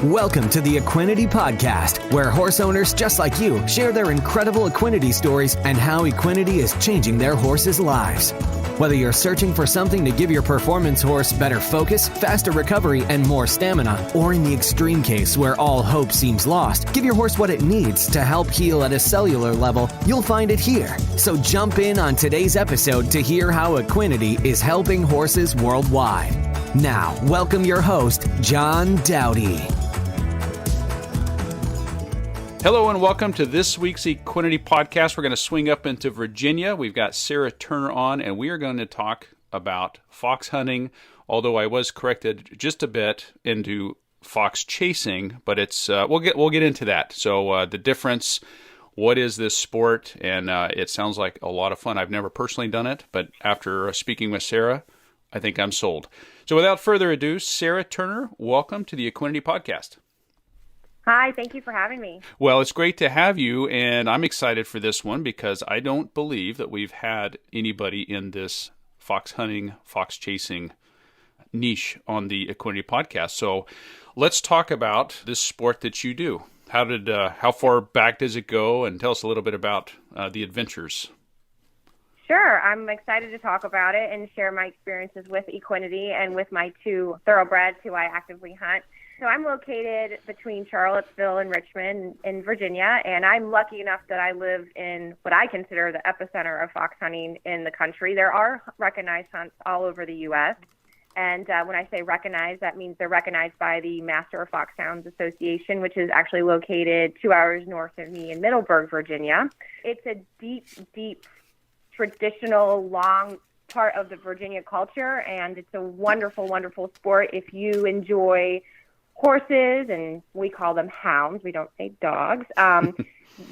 Welcome to the Equinety Podcast, where horse owners just like you share their incredible Equinety stories and how Equinety is changing their horses' lives. Whether you're searching for something to give your performance horse better focus, faster recovery, and more stamina, or in the extreme case where all hope seems lost, give your horse what it needs to help heal at a cellular level, you'll find it here. So jump in on today's episode to hear how Equinety is helping horses worldwide. Now, welcome your host, John Dowdy. Hello and welcome to this week's Equinety Podcast. We're going to swing up into Virginia. We've got Sara Turner on, and we are going to talk about fox hunting, although I was corrected just a bit into fox chasing, but it's we'll get into that. So the difference, what is this sport? And it sounds like a lot of fun. I've never personally done it, but after speaking with Sara, I think I'm sold. So without further ado, Sara Turner, welcome to the Equinety Podcast. Hi, thank you for having me. Well, it's great to have you, and I'm excited for this one because I don't believe that we've had anybody in this fox hunting, fox chasing niche on the Equinety Podcast. So let's talk about this sport that you do. How far back does it go? And tell us a little bit about the adventures. Sure, I'm excited to talk about it and share my experiences with Equinety and with my two thoroughbreds who I actively hunt. So I'm located between Charlottesville and Richmond in Virginia, and I'm lucky enough that I live in what I consider the epicenter of fox hunting in the country. There are recognized hunts all over the U.S., and when I say recognized, that means they're recognized by the Master of Foxhounds Association, which is actually located 2 hours north of me in Middleburg, Virginia. It's a deep, traditional, long part of the Virginia culture, and it's a wonderful, wonderful sport if you enjoy horses, and we call them hounds. We don't say dogs.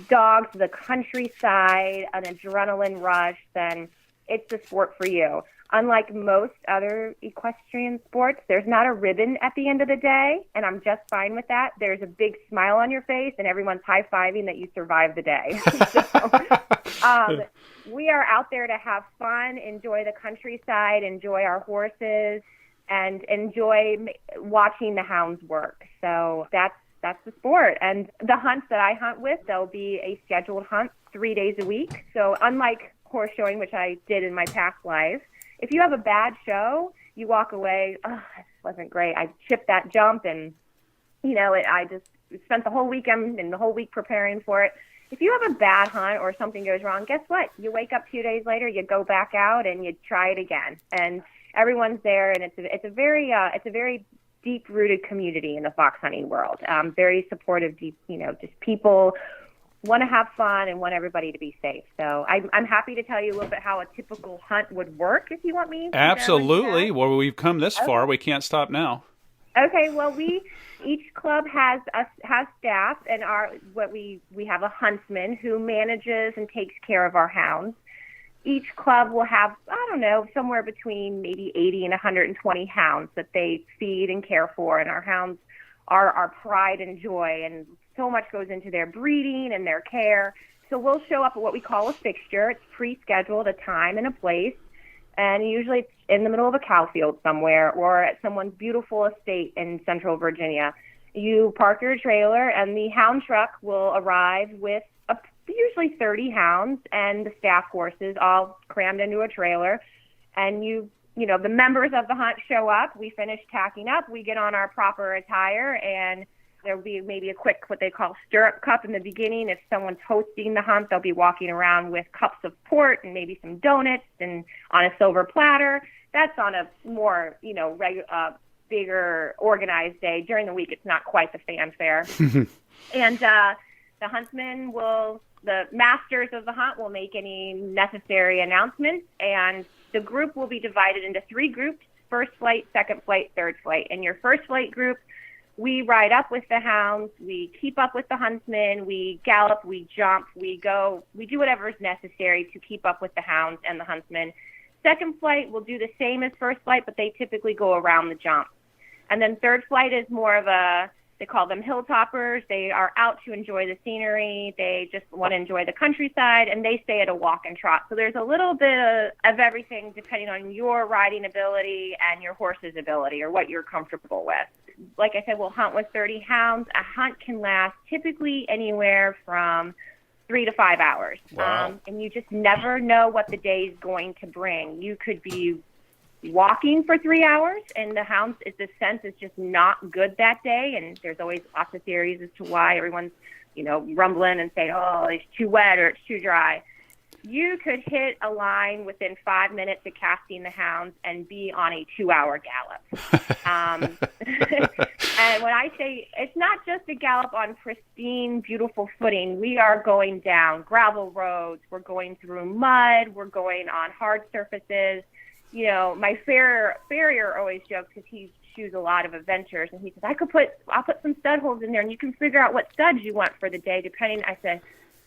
Dogs, the countryside, an adrenaline rush, then it's the sport for you. Unlike most other equestrian sports, there's not a ribbon at the end of the day, and I'm just fine with that. There's a big smile on your face, and everyone's high-fiving that you survived the day. We are out there to have fun, enjoy the countryside, enjoy our horses, and enjoy watching the hounds work. So that's the sport. And the hunts that I hunt with, there'll be a scheduled hunt 3 days a week. So unlike horse showing, which I did in my past life, if you have a bad show, you walk away, oh, this wasn't great. I chipped that jump and, I just spent the whole weekend and the whole week preparing for it. If you have a bad hunt or something goes wrong, guess what? You wake up 2 days later, you go back out and you try it again. And everyone's there, and it's a very deep-rooted community in the fox hunting world. Very supportive, just people want to have fun and want everybody to be safe. So I'm happy to tell you a little bit how a typical hunt would work if you want me. Absolutely. Well, we've come this far. We can't stop now. Okay. Well, each club has staff, and we have a huntsman who manages and takes care of our hounds. Each club will have, somewhere between maybe 80 and 120 hounds that they feed and care for. And our hounds are our pride and joy. And so much goes into their breeding and their care. So we'll show up at what we call a fixture. It's pre-scheduled, a time and a place. And usually it's in the middle of a cow field somewhere or at someone's beautiful estate in central Virginia. You park your trailer and the hound truck will arrive with usually 30 hounds and the staff horses all crammed into a trailer. And the members of the hunt show up. We finish tacking up. We get on our proper attire, and there'll be maybe a quick, what they call stirrup cup in the beginning. If someone's hosting the hunt, they'll be walking around with cups of port and maybe some donuts and on a silver platter. That's on a more, bigger organized day. During the week, it's not quite the fanfare. And the huntsman the masters of the hunt will make any necessary announcements, and the group will be divided into 3 groups: first flight, second flight, third flight. And your first flight group, we ride up with the hounds, we keep up with the huntsman, we gallop, we jump, we do whatever is necessary to keep up with the hounds and the huntsman. Second flight will do the same as first flight, but they typically go around the jump. And then third flight is more of they call them hilltoppers. They are out to enjoy the scenery. They just want to enjoy the countryside, and they stay at a walk and trot. So there's a little bit of everything depending on your riding ability and your horse's ability or what you're comfortable with. like I said, we'll hunt with 30 hounds. A hunt can last typically anywhere from 3 to 5 hours. Wow. And you just never know what the day is going to bring. You could be walking for 3 hours, and the scent is just not good that day. And there's always lots of theories as to why. Everyone's, rumbling and saying, oh, it's too wet or it's too dry. You could hit a line within 5 minutes of casting the hounds and be on a 2-hour gallop. And when I say it's not just a gallop on pristine, beautiful footing, we are going down gravel roads. We're going through mud. We're going on hard surfaces. My farrier always jokes because he shoes a lot of adventures, and he says, I'll put some stud holes in there, and you can figure out what studs you want for the day, depending. I said,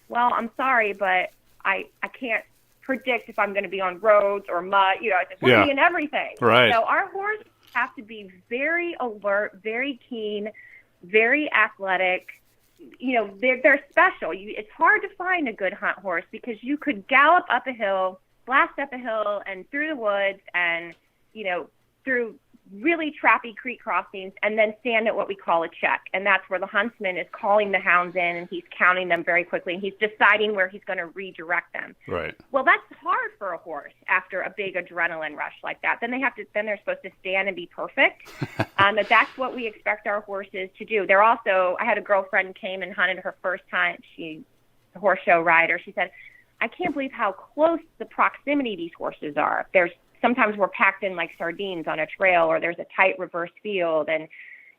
well, I'm sorry, but I can't predict if I'm going to be on roads or mud. I said, we're being everything. Right. So our horses have to be very alert, very keen, very athletic. They're special. It's hard to find a good hunt horse because you could gallop up a hill, blast up a hill and through the woods and, through really trappy creek crossings and then stand at what we call a check. And that's where the huntsman is calling the hounds in and he's counting them very quickly and he's deciding where he's going to redirect them. Right. Well, that's hard for a horse after a big adrenaline rush like that. Then they're supposed to stand and be perfect. But that's what we expect our horses to do. I had a girlfriend came and hunted her first hunt. She's a horse show rider. She said, I can't believe how close the proximity these horses are. Sometimes we're packed in like sardines on a trail, or there's a tight reverse field, and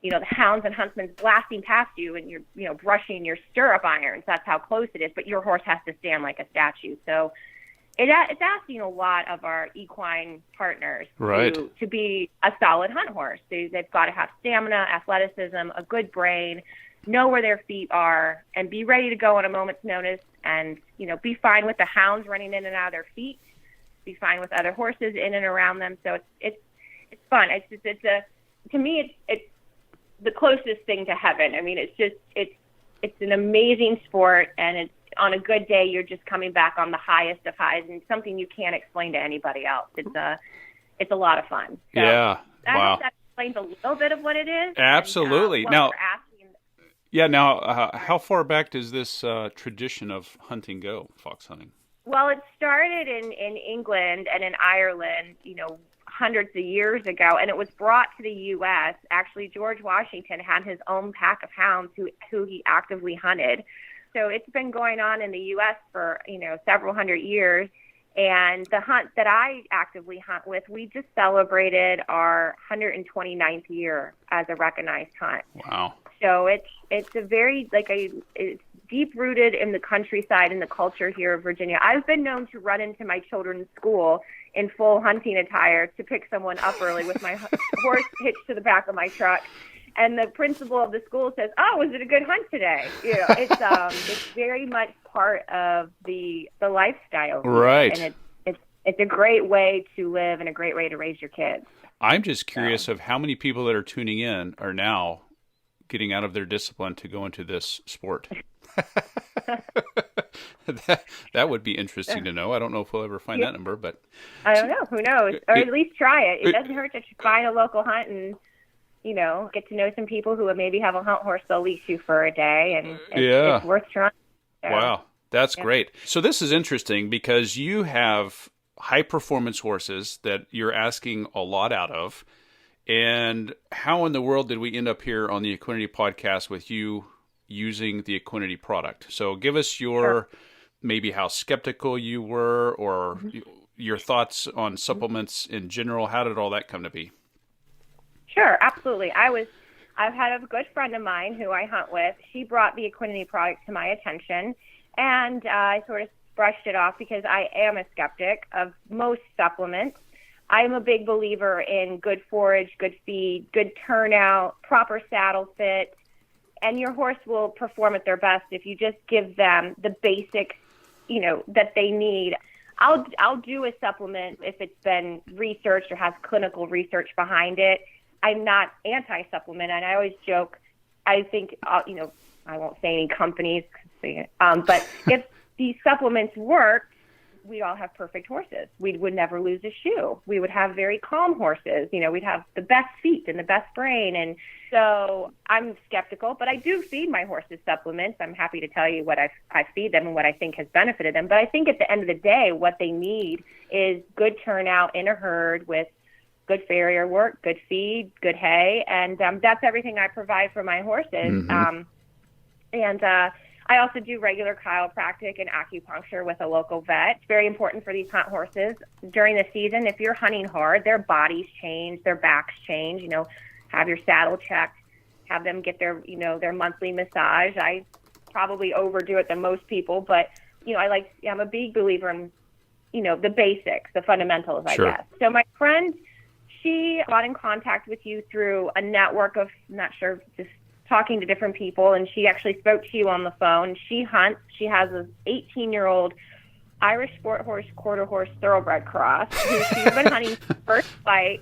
the hounds and huntsmen's blasting past you, and you're brushing your stirrup irons. That's how close it is. But your horse has to stand like a statue. So it's asking a lot of our equine partners to be a solid hunt horse. They've got to have stamina, athleticism, a good brain, know where their feet are, and be ready to go on a moment's notice. And be fine with the hounds running in and out of their feet. Be fine with other horses in and around them. So it's fun. To me it's the closest thing to heaven. I mean, it's an amazing sport, and it's on a good day you're just coming back on the highest of highs, and something you can't explain to anybody else. It's a lot of fun. So yeah. I wow. hope that explains a little bit of what it is. Absolutely. And, how far back does this tradition of hunting go, fox hunting? Well, it started in England and in Ireland, hundreds of years ago, and it was brought to the U.S. Actually, George Washington had his own pack of hounds who he actively hunted. So it's been going on in the U.S. for, several hundred years. And the hunt that I actively hunt with, we just celebrated our 129th year as a recognized hunt. Wow. So it's a very, it's deep-rooted in the countryside and the culture here of Virginia. I've been known to run into my children's school in full hunting attire to pick someone up early with my horse hitched to the back of my truck. And the principal of the school says, "Oh, was it a good hunt today?" It's very much part of the lifestyle. Right. And it's a great way to live and a great way to raise your kids. I'm just curious of how many people that are tuning in are now getting out of their discipline to go into this sport. That would be interesting to know. I don't know if we'll ever find that number, but I don't know. Who knows? Or at least try it. It doesn't hurt to find a local hunt and get to know some people who maybe have a hunt horse they'll leash you for a day, and it's worth trying. So, wow, that's great. So this is interesting because you have high performance horses that you're asking a lot out of. And how in the world did we end up here on the Equinety Podcast with you using the Equinety product? So give us your maybe how skeptical you were, or your thoughts on supplements in general. How did all that come to be? Sure, absolutely. I've had a good friend of mine who I hunt with. She brought the Equinety product to my attention, and I sort of brushed it off because I am a skeptic of most supplements. I'm a big believer in good forage, good feed, good turnout, proper saddle fit, and your horse will perform at their best if you just give them the basics, that they need. I'll do a supplement if it's been researched or has clinical research behind it. I'm not anti-supplement, and I always joke, I think, I won't say any companies, but if these supplements work, we'd all have perfect horses. We would never lose a shoe. We would have very calm horses. We'd have the best feet and the best brain. And so I'm skeptical, but I do feed my horses supplements. I'm happy to tell you what I feed them and what I think has benefited them. But I think at the end of the day, what they need is good turnout in a herd with good farrier work, good feed, good hay. And that's everything I provide for my horses. Mm-hmm. I also do regular chiropractic and acupuncture with a local vet. It's very important for these hunt horses. During the season, if you're hunting hard, their bodies change, their backs change. Have your saddle checked, have them get their monthly massage. I probably overdo it than most people, but I'm a big believer in the basics, the fundamentals, I guess. So my friend, she got in contact with you through a network of, I'm not sure, just talking to different people, and she actually spoke to you on the phone. She hunts. She has an 18-year-old Irish sport horse, quarter horse, thoroughbred cross, who she's been hunting first fight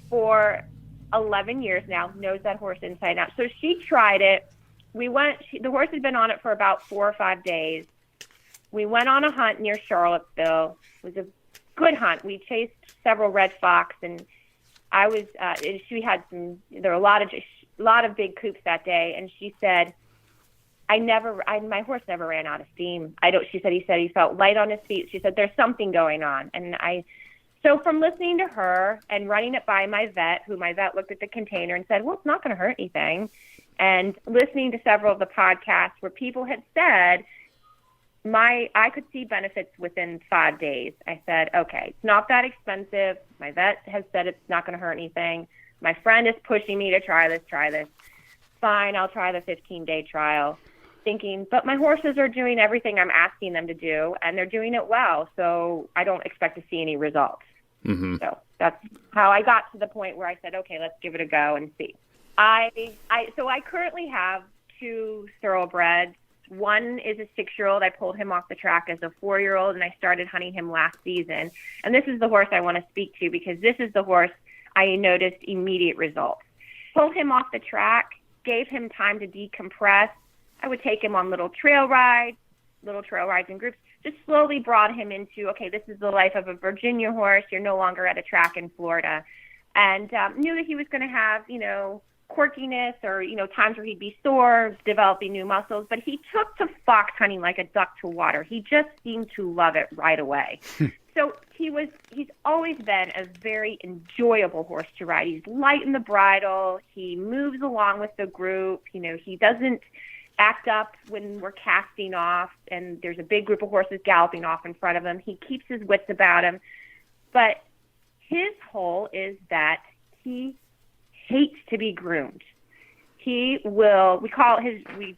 for 11 years now, knows that horse inside out. So she tried it. The horse had been on it for about 4 or 5 days. We went on a hunt near Charlottesville. It was a good hunt. We chased several red fox, and there were a lot of big coops that day, and she said, my horse never ran out of steam. She said he felt light on his feet. She said, there's something going on. So from listening to her and running it by my vet, my vet looked at the container and said, well, it's not going to hurt anything. And listening to several of the podcasts where people had said, I could see benefits within 5 days. I said, okay, it's not that expensive. My vet has said it's not going to hurt anything. My friend is pushing me to try this. Fine, I'll try the 15-day trial. Thinking, but my horses are doing everything I'm asking them to do, and they're doing it well, so I don't expect to see any results. Mm-hmm. So that's how I got to the point where I said, okay, let's give it a go and see. So I currently have 2 thoroughbreds. One is a 6-year-old. I pulled him off the track as a 4-year-old, and I started hunting him last season. And this is the horse I want to speak to, because this is the horse I noticed immediate results. Pulled him off the track, gave him time to decompress. I would take him on little trail rides in groups, just slowly brought him into, okay, this is the life of a Virginia horse. You're no longer at a track in Florida. And knew that he was going to have, quirkiness or, times where he'd be sore, developing new muscles. But he took to fox hunting like a duck to water. He just seemed to love it right away. So he's always been a very enjoyable horse to ride. He's light in the bridle. He moves along with the group. He doesn't act up when we're casting off and there's a big group of horses galloping off in front of him. He keeps his wits about him. But his whole is that he hates to be groomed. We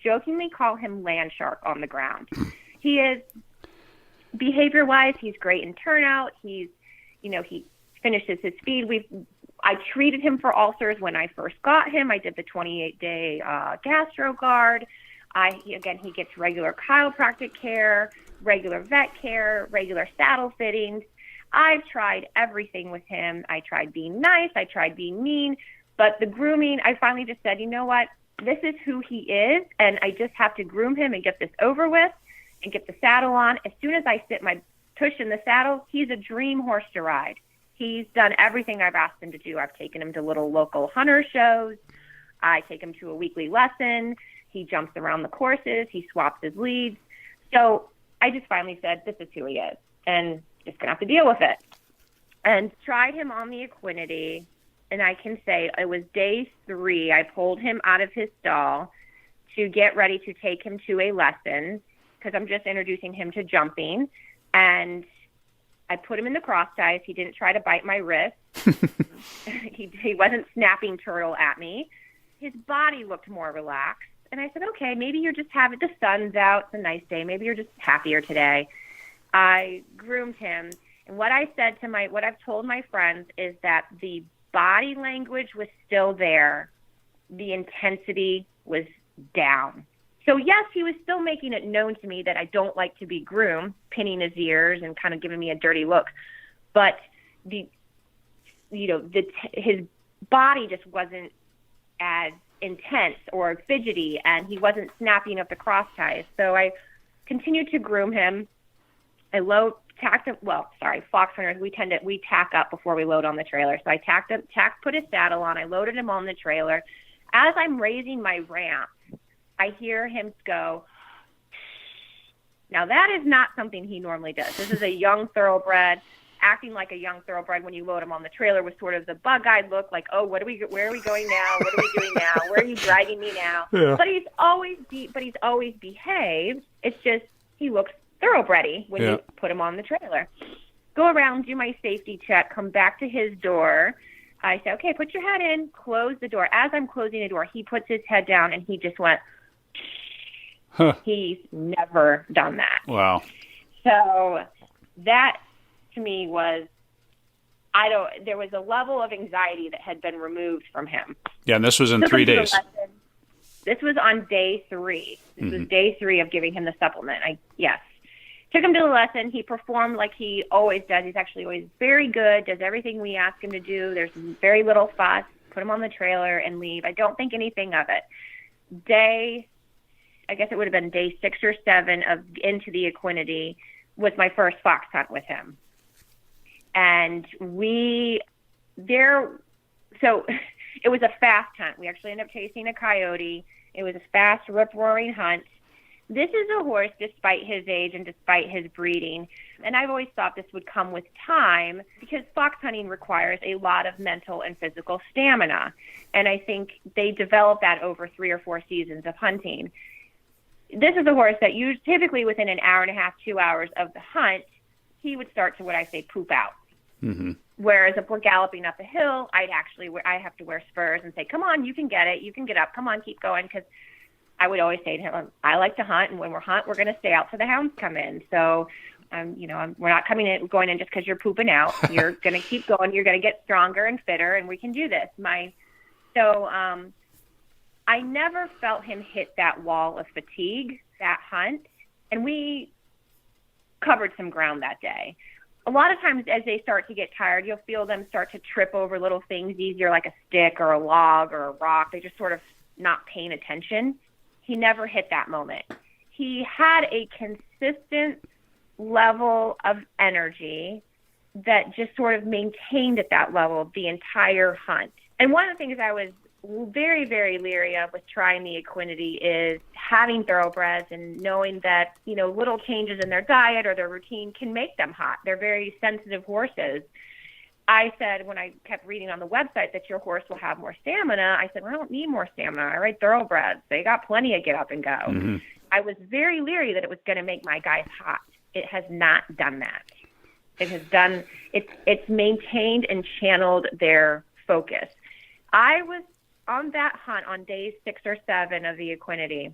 jokingly call him land shark on the ground. He is, behavior-wise, he's great in turnout. He finishes his feed. I treated him for ulcers when I first got him. I did the 28-day GastroGuard. He gets regular chiropractic care, regular vet care, regular saddle fittings. I've tried everything with him. I tried being nice. I tried being mean. But the grooming, I finally just said, you know what? This is who he is, and I just have to groom him and get this over with and get the saddle on. As soon as I sit my tush in the saddle, he's a dream horse to ride. He's done everything I've asked him to do. I've taken him to little local hunter shows. I take him to a weekly lesson. He jumps around the courses. He swaps his leads. So I just finally said, this is who he is, and just going to have to deal with it. And tried him on the Equinety, and I can say it was day 3. I pulled him out of his stall to get ready to take him to a lesson because I'm just introducing him to jumping. And I put him in the cross ties. He didn't try to bite my wrist. He wasn't snapping turtle at me. His body looked more relaxed. And I said, okay, maybe you're just having, the sun's out, it's a nice day. Maybe you're just happier today. I groomed him. And what I've told my friends is that the body language was still there. The intensity was down. So yes, he was still making it known to me that I don't like to be groomed, pinning his ears and kind of giving me a dirty look. But his body just wasn't as intense or fidgety, and he wasn't snapping up the cross ties. So I continued to groom him. I tacked him. Well, sorry, fox hunters, we tack up before we load on the trailer. So I put his saddle on. I loaded him on the trailer. As I'm raising my ramp, I hear him go. Now that is not something he normally does. This is a young thoroughbred, acting like a young thoroughbred when you load him on the trailer with sort of the bug-eyed look, like, oh, where are we going now? What are we doing now? Where are you dragging me now? Yeah. But he's always behaved. It's just he looks thoroughbredy when you put him on the trailer. Go around, do my safety check, come back to his door. I say, okay, put your head in, close the door. As I'm closing the door, he puts his head down and he just went. Huh. He's never done that. Wow. So that to me was, there was a level of anxiety that had been removed from him. Yeah, and this was in 3 days. This was on day 3. This was day 3 of giving him the supplement. Yes. Took him to the lesson. He performed like he always does. He's actually always very good, does everything we ask him to do. There's very little fuss. Put him on the trailer and leave. I don't think anything of it. I guess it would have been day 6 or 7 of into the Equinety was my first fox hunt with him. And so it was a fast hunt. We actually ended up chasing a coyote. It was a fast, rip-roaring hunt. This is a horse, despite his age and despite his breeding, and I've always thought this would come with time because fox hunting requires a lot of mental and physical stamina, and I think they develop that over 3 or 4 seasons of hunting. This is a horse that typically within an hour and a half, 2 hours of the hunt, he would start to what I say poop out. Mm-hmm. Whereas if we're galloping up a hill, I have to wear spurs and say, come on, you can get it. You can get up. Come on, keep going. Because I would always say to him, I like to hunt. And when we're we're going to stay out till the hounds come in. So, we're not going in just because you're pooping out. You're going to keep going. You're going to get stronger and fitter, and we can do this. I never felt him hit that wall of fatigue, that hunt. And we covered some ground that day. A lot of times as they start to get tired, you'll feel them start to trip over little things easier, like a stick or a log or a rock. They just sort of not paying attention. He never hit that moment. He had a consistent level of energy that just sort of maintained at that level the entire hunt. And one of the things I was very, very leery of with trying the Equinety is having thoroughbreds and knowing that, little changes in their diet or their routine can make them hot. They're very sensitive horses. I said, when I kept reading on the website that your horse will have more stamina, I said, well, I don't need more stamina. I ride thoroughbreds. They got plenty of get up and go. Mm-hmm. I was very leery that it was going to make my guys hot. It has not done that. It's maintained and channeled their focus. I was on that hunt on days 6 or 7 of the Equinety.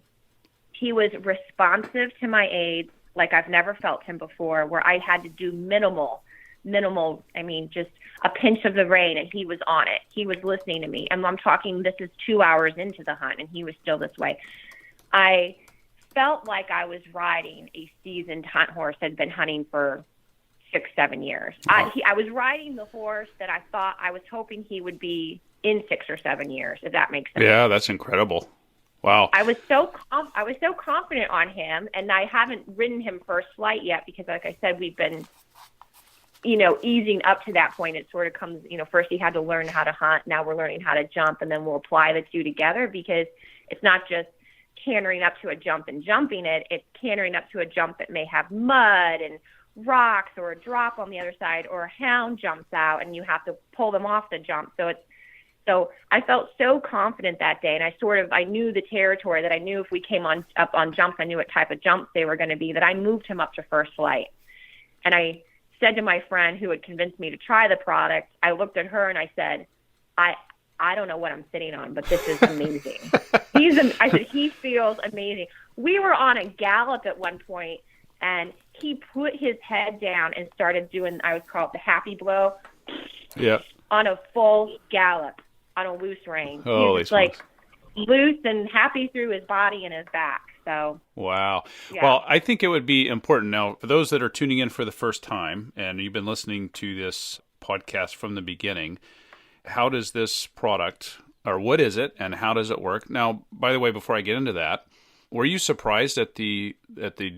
He was responsive to my aids like I've never felt him before, where I had to do minimal, just a pinch of the rein, and he was on it. He was listening to me. And I'm talking, this is 2 hours into the hunt, and he was still this way. I felt like I was riding a seasoned hunt horse that had been hunting for 6-7 years. I was riding the horse that I was hoping he would be in 6 or 7 years, if that makes sense. Yeah, that's incredible. Wow. I was so confident on him, and I haven't ridden him first flight yet because, like I said, we've been, easing up to that point. It sort of comes, first he had to learn how to hunt. Now we're learning how to jump, and then we'll apply the two together because it's not just cantering up to a jump and jumping it. It's cantering up to a jump that may have mud and rocks or a drop on the other side, or a hound jumps out and you have to pull them off the jump. So I felt so confident that day, and I knew the territory, that I knew if we came up on jumps, I knew what type of jumps they were going to be, that I moved him up to first flight. And I said to my friend who had convinced me to try the product, I looked at her and I said, I don't know what I'm sitting on, but this is amazing. I said, he feels amazing. We were on a gallop at one point, and he put his head down and started doing, I would call it the happy blow. Yeah. On a full gallop, on a loose rein. Holy He's like loose and happy through his body and his back. So wow. Yeah. Well, I think it would be important now for those that are tuning in for the first time, and you've been listening to this podcast from the beginning. How does this product, or what is it, and how does it work? Now, by the way, before I get into that, were you surprised at the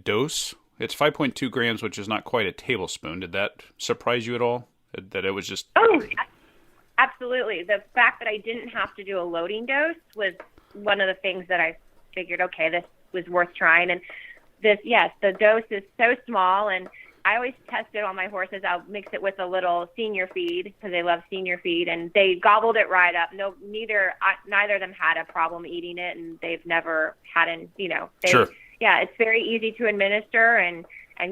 dose It's 5.2 grams, which is not quite a tablespoon. Did that surprise you at all? That it was just... Oh, absolutely. The fact that I didn't have to do a loading dose was one of the things that I figured, okay, this was worth trying. And this, yes, the dose is so small, and I always test it on my horses. I'll mix it with a little senior feed because they love senior feed, and they gobbled it right up. Neither of them had a problem eating it, and they've never had Sure. Yeah, it's very easy to administer and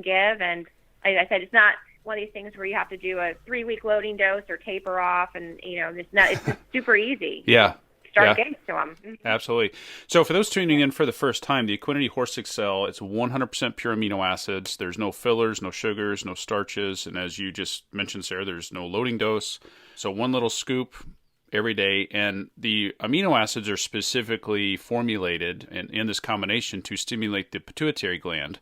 give. And like I said, it's not one of these things where you have to do a 3-week loading dose or taper off, and it's just super easy. Yeah. Start getting to them. Absolutely. So for those tuning in for the first time, the Equinety Horse XL, it's 100% pure amino acids. There's no fillers, no sugars, no starches. And as you just mentioned, Sarah, there's no loading dose. So one little scoop every day. And the amino acids are specifically formulated in this combination to stimulate the pituitary gland,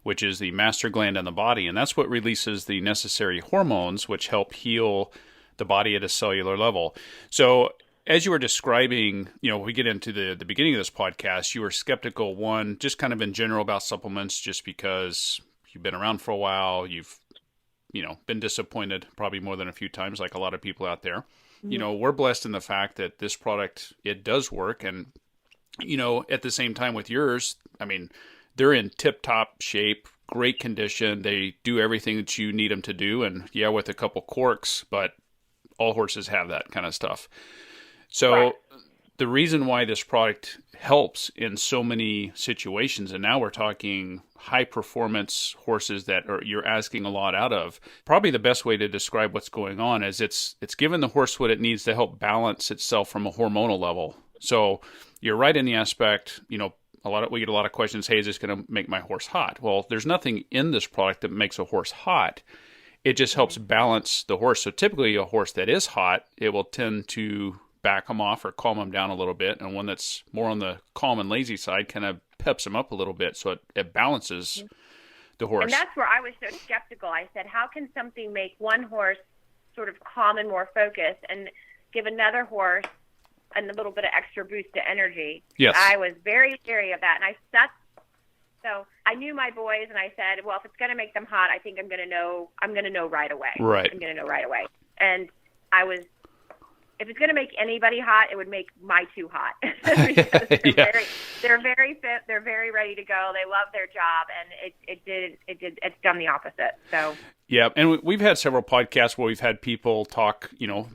which is the master gland in the body. And that's what releases the necessary hormones, which help heal the body at a cellular level. So as you were describing, we get into the beginning of this podcast, you were skeptical, one, just kind of in general about supplements, just because you've been around for a while, you've, been disappointed probably more than a few times, like a lot of people out there. Mm-hmm. We're blessed in the fact that this product, it does work. And, at the same time with yours, they're in tip-top shape, great condition. They do everything that you need them to do. And yeah, with a couple quirks, but all horses have that kind of stuff. So right. The reason why this product helps in so many situations, and now we're talking high-performance horses that you're asking a lot out of, probably the best way to describe what's going on is it's giving the horse what it needs to help balance itself from a hormonal level. So you're right in the aspect, we get a lot of questions, hey, is this going to make my horse hot? Well, there's nothing in this product that makes a horse hot. It just helps balance the horse. So typically a horse that is hot, it will tend to back them off or calm them down a little bit, and one that's more on the calm and lazy side kind of peps them up a little bit, so it balances the horse. And that's where I was so skeptical. I said, how can something make one horse sort of calm and more focused and give another horse a little bit of extra boost to energy? Yes. I was very leery of that, and so I knew my boys, and I said, well, if it's going to make them hot, I think I'm going to know right away. Right. I'm going to know right away. And if it's going to make anybody hot, it would make my two hot. They're very fit. They're very ready to go. They love their job, and it's done the opposite. So yeah, and we've had several podcasts where we've had people talk,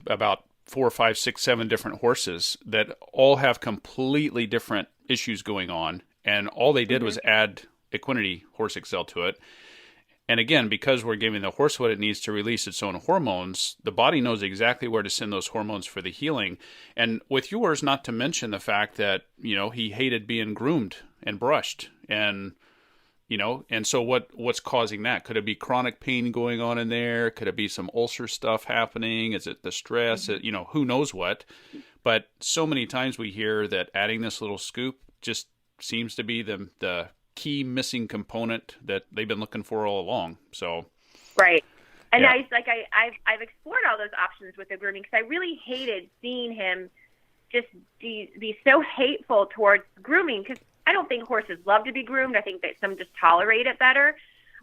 about 4, 5, 6, 7 different horses that all have completely different issues going on, and all they did was add Equinety Horse XL to it. And again, because we're giving the horse what it needs to release its own hormones, the body knows exactly where to send those hormones for the healing. And with yours, not to mention the fact that, he hated being groomed and brushed. And, and so what's causing that? Could it be chronic pain going on in there? Could it be some ulcer stuff happening? Is it the stress? Who knows what? But so many times we hear that adding this little scoop just seems to be the key missing component that they've been looking for all along. So right. And yeah. I've explored all those options with the grooming, because I really hated seeing him just be so hateful towards grooming, because I don't think horses love to be groomed. I think that some just tolerate it better.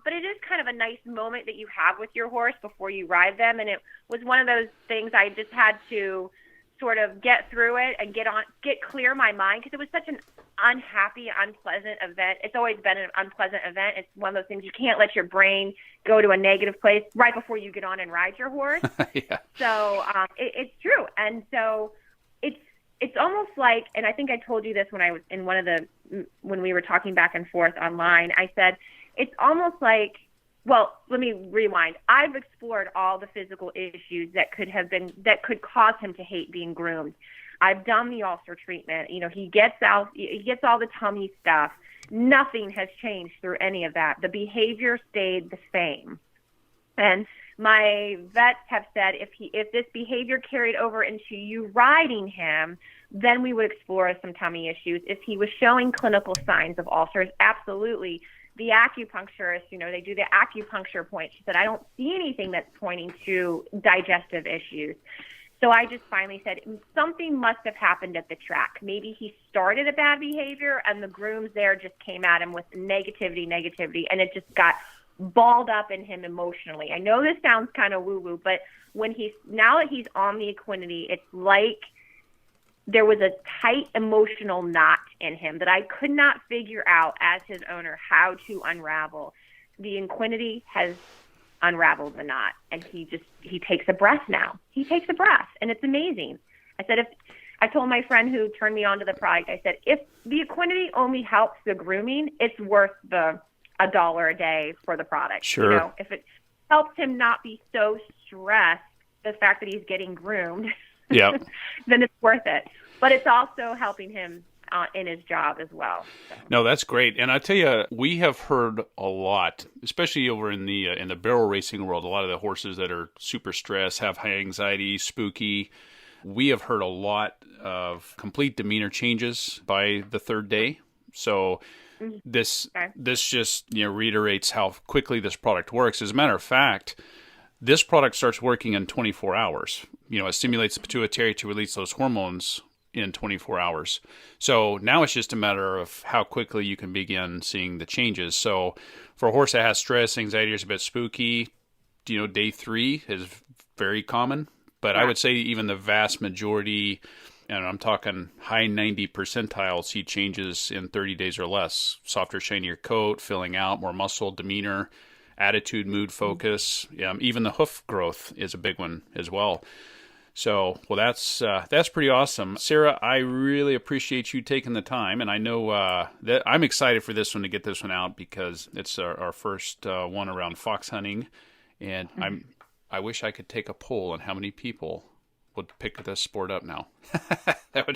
But it is kind of a nice moment that you have with your horse before you ride them, and it was one of those things I just had to sort of get through it and get clear my mind, because it was such an unhappy, unpleasant event. It's always been an unpleasant event. It's one of those things you can't let your brain go to a negative place right before you get on and ride your horse. Yeah. So it's true. And so it's almost like, and I think I told you this when I was in when we were talking back and forth online, I said, it's almost like, well, let me rewind. I've explored all the physical issues that could cause him to hate being groomed. I've done the ulcer treatment. He gets all the tummy stuff. Nothing has changed through any of that. The behavior stayed the same. And my vets have said if this behavior carried over into you riding him, then we would explore some tummy issues. If he was showing clinical signs of ulcers, absolutely. The acupuncturist, they do the acupuncture point. She said, I don't see anything that's pointing to digestive issues. So I just finally said, something must have happened at the track. Maybe he started a bad behavior and the grooms there just came at him with negativity, and it just got balled up in him emotionally. I know this sounds kind of woo-woo, but now that he's on the Equinety, it's like there was a tight emotional knot in him that I could not figure out as his owner how to unravel. The Equinety has unraveled the knot, and he takes a breath now. He takes a breath, and it's amazing. I told my friend who turned me on to the product, I said, if the Equinety only helps the grooming, it's worth $1 a day for the product. Sure. You know, if it helps him not be so stressed, the fact that he's getting groomed, yeah, then it's worth it. But it's also helping him in his job as well. So. No, that's great. And I tell you, we have heard a lot, especially over in the barrel racing world, a lot of the horses that are super stressed, have high anxiety, spooky. We have heard a lot of complete demeanor changes by the third day. So this just reiterates how quickly this product works. As a matter of fact, this product starts working in 24 hours. It stimulates the pituitary to release those hormones in 24 hours. So now it's just a matter of how quickly you can begin seeing the changes. So for a horse that has stress, anxiety, is a bit spooky, day 3 is very common. But I would say even the vast majority, and I'm talking high 90 percentile, see changes in 30 days or less. Softer, shinier coat, filling out, more muscle, demeanor, attitude, mood, focus. Even the hoof growth is a big one as well. So, well, that's pretty awesome. Sara, I really appreciate you taking the time, and I know that I'm excited for this one to get this one out because it's our first one around fox hunting, and I wish I could take a poll on how many people would pick this sport up now. that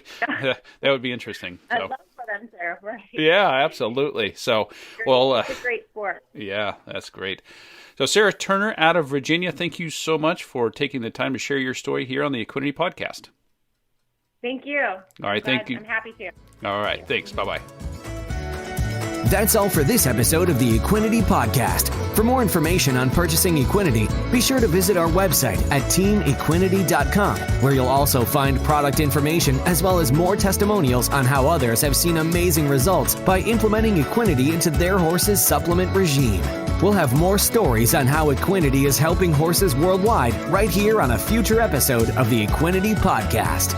would be interesting. So. I'd love for them to, right? Yeah, absolutely. So, well, it's a great sport. Yeah, that's great. So, Sara Turner out of Virginia, thank you so much for taking the time to share your story here on the Equinety Podcast. Thank you. All right, thank you. I'm happy to. All right, thanks. Bye-bye. That's all for this episode of the Equinety Podcast. For more information on purchasing Equinety, be sure to visit our website at teamequinety.com, where you'll also find product information as well as more testimonials on how others have seen amazing results by implementing Equinety into their horse's supplement regime. We'll have more stories on how Equinety is helping horses worldwide right here on a future episode of the Equinety Podcast.